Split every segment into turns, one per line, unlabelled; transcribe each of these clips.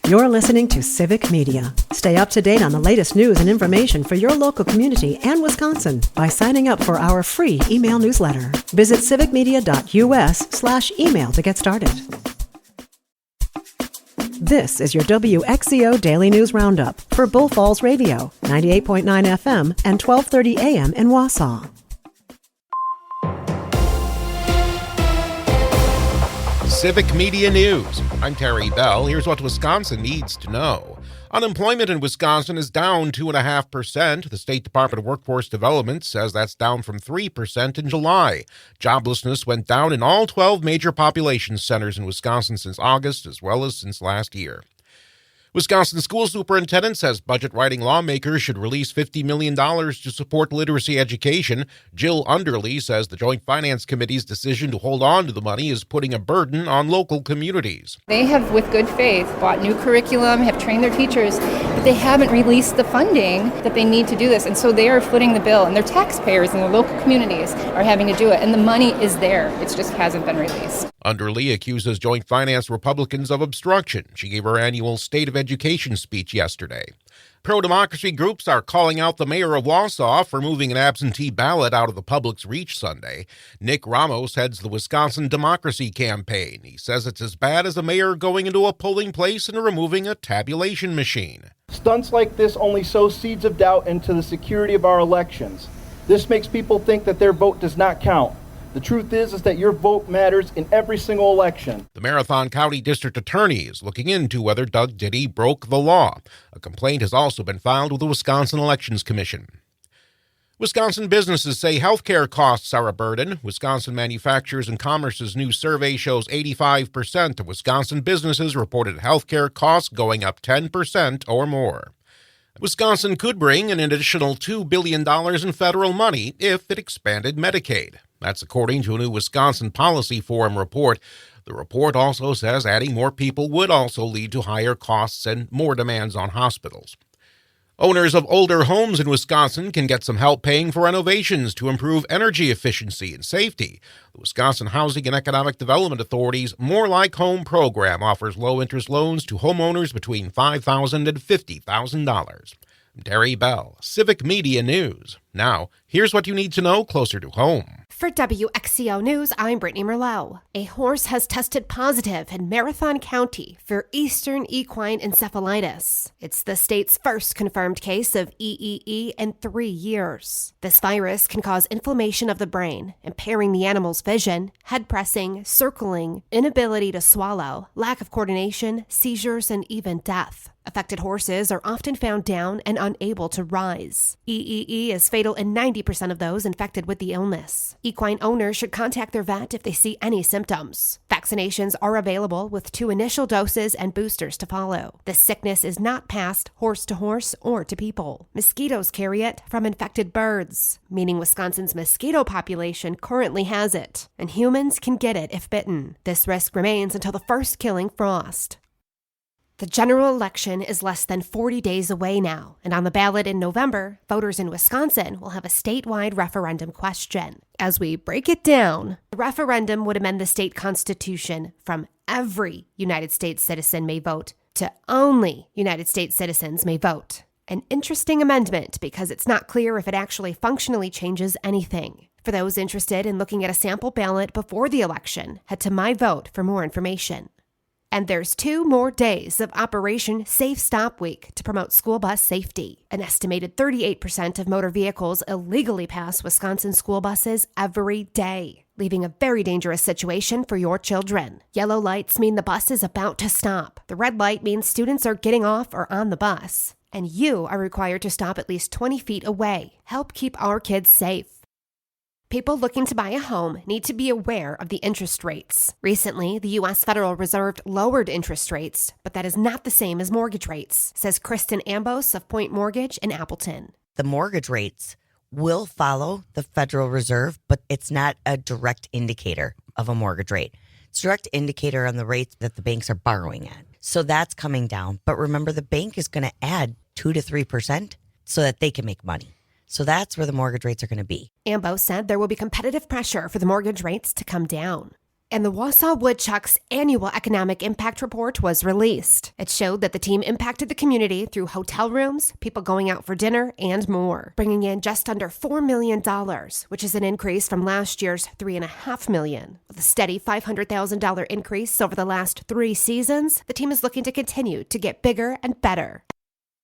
You're listening to Civic Media. Stay up to date on the latest news and information for your local community and Wisconsin by signing up for our free email newsletter. Visit civicmedia.us/email to get started. This is your WXCO Daily News Roundup for Bull Falls Radio, 98.9 FM and 1230 AM in Wausau.
Civic Media News. I'm Terry Bell. Here's what Wisconsin needs to know. Unemployment in Wisconsin is down 2.5%. The State Department of Workforce Development says that's down from 3% in July. Joblessness went down in all 12 major population centers in Wisconsin since August, as well as since last year. Wisconsin school superintendent says budget-writing lawmakers should release $50 million to support literacy education. Jill Underly says the Joint Finance Committee's decision to hold on to the money is putting a burden on local communities.
They have, with good faith, bought new curriculum, have trained their teachers, but they haven't released the funding that they need to do this. And so they are footing the bill, and their taxpayers and their local communities are having to do it. And the money is there. It just hasn't been released.
Underly accuses Joint Finance Republicans of obstruction. She gave her annual State of Education speech yesterday. Pro-democracy groups are calling out the mayor of Wausau for moving an absentee ballot out of the public's reach Sunday. Nick Ramos heads the Wisconsin Democracy Campaign. He says it's as bad as a mayor going into a polling place and removing a tabulation machine.
Stunts like this only sow seeds of doubt into the security of our elections. This makes people think that their vote does not count. The truth is that your vote matters in every single election.
The Marathon County District Attorney is looking into whether Doug Diddy broke the law. A complaint has also been filed with the Wisconsin Elections Commission. Wisconsin businesses say healthcare costs are a burden. Wisconsin Manufacturers and Commerce's new survey shows 85% of Wisconsin businesses reported healthcare costs going up 10% or more. Wisconsin could bring an additional $2 billion in federal money if it expanded Medicaid. That's according to a new Wisconsin Policy Forum report. The report also says adding more people would also lead to higher costs and more demands on hospitals. Owners of older homes in Wisconsin can get some help paying for renovations to improve energy efficiency and safety. The Wisconsin Housing and Economic Development Authority's More Like Home program offers low-interest loans to homeowners between $5,000 and $50,000. I'm Terry Bell, Civic Media News. Now, here's what you need to know closer to home.
For WXCO News, I'm Brittany Merlot. A horse has tested positive in Marathon County for Eastern equine encephalitis. It's the state's first confirmed case of EEE in 3 years. This virus can cause inflammation of the brain, impairing the animal's vision, head pressing, circling, inability to swallow, lack of coordination, seizures, and even death. Affected horses are often found down and unable to rise. EEE is fatal in 90% of those infected with the illness. Equine owners should contact their vet if they see any symptoms. Vaccinations are available with 2 initial doses and boosters to follow. This sickness is not passed horse to horse or to people. Mosquitoes carry it from infected birds, meaning Wisconsin's mosquito population currently has it, and humans can get it if bitten. This risk remains until the first killing frost. The general election is less than 40 days away now, and on the ballot in November, voters in Wisconsin will have a statewide referendum question. As we break it down, the referendum would amend the state constitution from every United States citizen may vote to only United States citizens may vote. An interesting amendment because it's not clear if it actually functionally changes anything. For those interested in looking at a sample ballot before the election, head to My Vote for more information. And there's 2 more days of Operation Safe Stop Week to promote school bus safety. An estimated 38% of motor vehicles illegally pass Wisconsin school buses every day, leaving a very dangerous situation for your children. Yellow lights mean the bus is about to stop. The red light means students are getting off or on the bus. And you are required to stop at least 20 feet away. Help keep our kids safe. People looking to buy a home need to be aware of the interest rates. Recently, the U.S. Federal Reserve lowered interest rates, but that is not the same as mortgage rates, says Kristen Ambos of Point Mortgage in Appleton.
The mortgage rates will follow the Federal Reserve, but it's not a direct indicator of a mortgage rate. It's a direct indicator on the rates that the banks are borrowing at. So that's coming down. But remember, the bank is going to add 2 to 3% so that they can make money. So that's where the mortgage rates are going to be.
Ambo said there will be competitive pressure for the mortgage rates to come down. And the Wausau Woodchucks' annual economic impact report was released. It showed that the team impacted the community through hotel rooms, people going out for dinner, and more, bringing in just under $4 million, which is an increase from last year's $3.5 million. With a steady $500,000 increase over the last 3 seasons, the team is looking to continue to get bigger and better.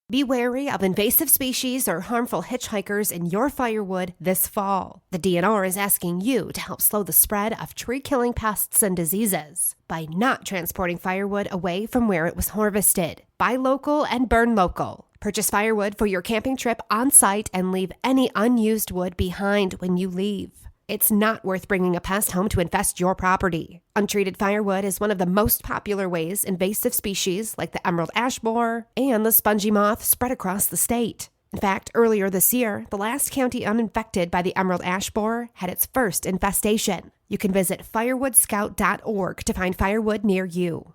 Be wary of invasive species or harmful hitchhikers in your firewood this fall. The DNR is asking you to help slow the spread of tree-killing pests and diseases by not transporting firewood away from where it was harvested. Buy local and burn local. Purchase firewood for your camping trip on site and leave any unused wood behind when you leave. It's not worth bringing a pest home to infest your property. Untreated firewood is one of the most popular ways invasive species like the emerald ash borer and the spongy moth spread across the state. In fact, earlier this year, the last county uninfected by the emerald ash borer had its first infestation. You can visit firewoodscout.org to find firewood near you.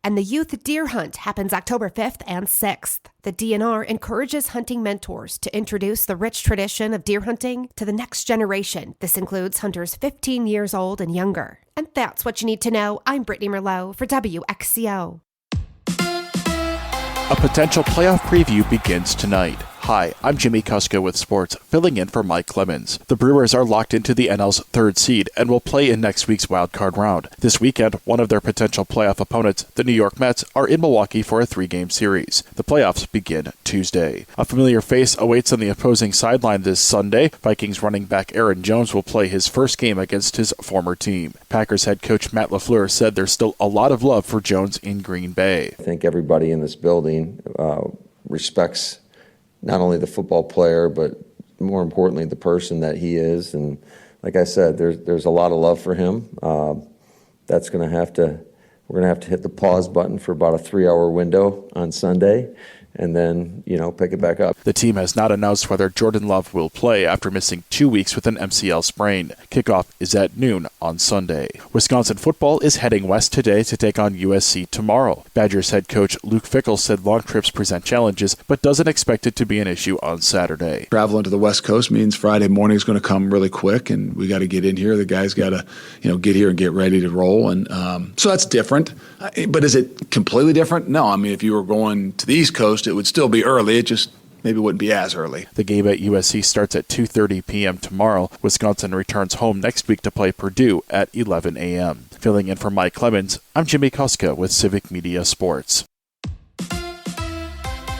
And the Youth Deer Hunt happens October 5th and 6th. The DNR encourages hunting mentors to introduce the rich tradition of deer hunting to the next generation. This includes hunters 15 years old and younger. And that's what you need to know. I'm Brittany Merlot for WXCO.
A potential playoff preview begins tonight. Hi, I'm Jimmy Kuska with sports, filling in for Mike Clemens. The Brewers are locked into the NL's 3rd seed and will play in next week's wildcard round. This weekend, one of their potential playoff opponents, the New York Mets, are in Milwaukee for a 3-game series. The playoffs begin Tuesday. A familiar face awaits on the opposing sideline this Sunday. Vikings running back Aaron Jones will play his first game against his former team. Packers head coach Matt LaFleur said there's still a lot of love for Jones in Green Bay.
I think everybody in this building respects not only the football player, but more importantly, the person that he is. And like I said, there's a lot of love for him. We're going to have to hit the pause button for about a 3-hour window on Sunday, and then, pick it back up.
The team has not announced whether Jordan Love will play after missing 2 weeks with an MCL sprain. Kickoff is at noon on Sunday. Wisconsin football is heading west today to take on USC tomorrow. Badgers head coach Luke Fickell said long trips present challenges, but doesn't expect it to be an issue on Saturday.
Traveling to the West Coast means Friday morning is going to come really quick, and we got to get in here. The guys got to, get here and get ready to roll, and so that's different. But is it completely different? No. I mean, if you were going to the East Coast, it would still be early. It just maybe wouldn't be as early.
The game at USC starts at 2:30 p.m. tomorrow. Wisconsin returns home next week to play Purdue at 11 a.m. Filling in for Mike Clemens, I'm Jimmy Kuska with Civic Media Sports.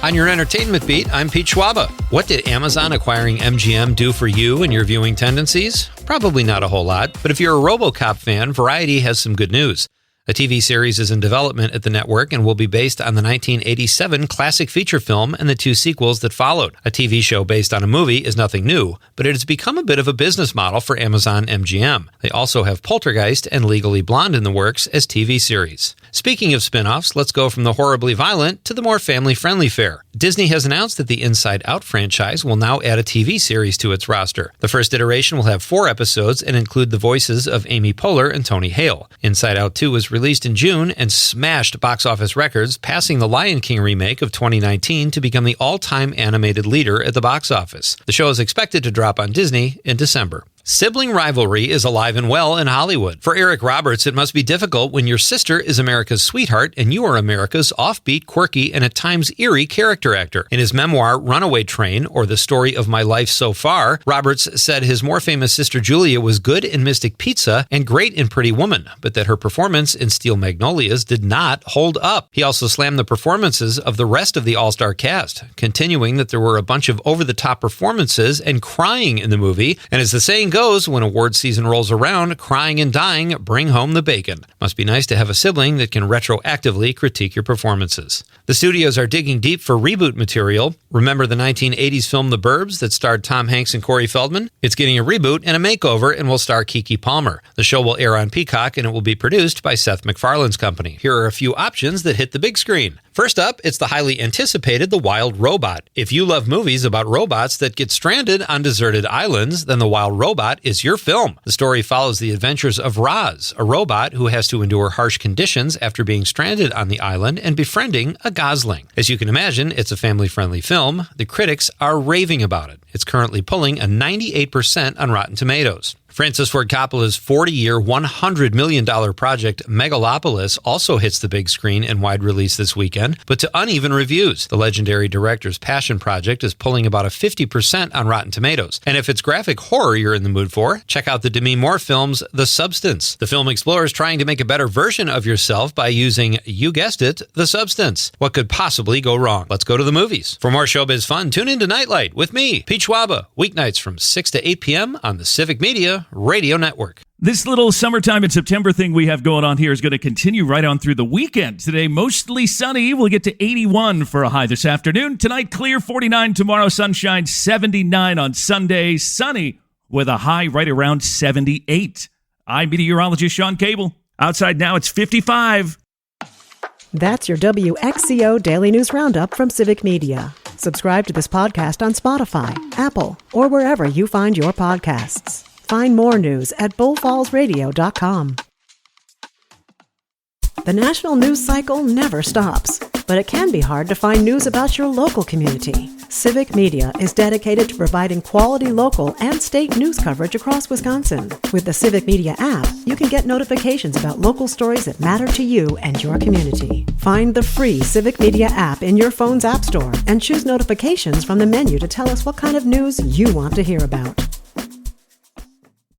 On your entertainment beat, I'm Pete Schwaba. What did Amazon acquiring MGM do for you and your viewing tendencies? Probably not a whole lot, but if you're a RoboCop fan, Variety has some good news. A TV series is in development at the network and will be based on the 1987 classic feature film and the 2 sequels that followed. A TV show based on a movie is nothing new, but it has become a bit of a business model for Amazon MGM. They also have Poltergeist and Legally Blonde in the works as TV series. Speaking of spin-offs, let's go from the horribly violent to the more family-friendly fare. Disney has announced that the Inside Out franchise will now add a TV series to its roster. The first iteration will have 4 episodes and include the voices of Amy Poehler and Tony Hale. Inside Out 2 was released in June and smashed box office records, passing the Lion King remake of 2019 to become the all-time animated leader at the box office. The show is expected to drop on Disney in December. Sibling rivalry is alive and well in Hollywood. For Eric Roberts, it must be difficult when your sister is America's sweetheart and you are America's offbeat, quirky, and at times eerie character actor. In his memoir, Runaway Train, or The Story of My Life So Far, Roberts said his more famous sister Julia was good in Mystic Pizza and great in Pretty Woman, but that her performance in Steel Magnolias did not hold up. He also slammed the performances of the rest of the all-star cast, continuing that there were a bunch of over-the-top performances and crying in the movie, and as the saying goes, when award season rolls around, crying and dying bring home the bacon. Must be nice to have a sibling that can retroactively critique your performances. The studios are digging deep for reboot material. Remember the 1980s film The Burbs that starred Tom Hanks and Corey Feldman? It's getting a reboot and a makeover and will star Keke Palmer. The show will air on Peacock and it will be produced by Seth MacFarlane's company. Here are a few options that hit the big screen. First up, it's the highly anticipated The Wild Robot. If you love movies about robots that get stranded on deserted islands, then The Wild Robot is your film. The story follows the adventures of Roz, a robot who has to endure harsh conditions after being stranded on the island and befriending a gosling. As you can imagine, it's a family-friendly film. The critics are raving about it. It's currently pulling a 98% on Rotten Tomatoes. Francis Ford Coppola's 40-year, $100 million project Megalopolis also hits the big screen in wide release this weekend, but to uneven reviews. The legendary director's passion project is pulling about a 50% on Rotten Tomatoes. And if it's graphic horror you're in the mood for, check out the Demi Moore film's The Substance. The film explores trying to make a better version of yourself by using, you guessed it, the substance. What could possibly go wrong? Let's go to the movies. For more showbiz fun, tune in to Nightlight with me, Pete Schwaba, weeknights from 6 to 8 p.m. on the Civic Media Radio Network.
This little summertime in September thing we have going on here is going to continue right on through the weekend. Today, mostly sunny. We'll get to 81 for a high this afternoon. Tonight, clear 49. Tomorrow, sunshine 79 on Sunday. Sunny with a high right around 78. I'm meteorologist Sean Cable. Outside now, it's 55.
That's your WXCO Daily News Roundup from Civic Media. Subscribe to this podcast on Spotify, Apple, or wherever you find your podcasts. Find more news at bullfallsradio.com. The national news cycle never stops, but it can be hard to find news about your local community. Civic Media is dedicated to providing quality local and state news coverage across Wisconsin. With the Civic Media app, you can get notifications about local stories that matter to you and your community. Find the free Civic Media app in your phone's app store and choose notifications from the menu to tell us what kind of news you want to hear about.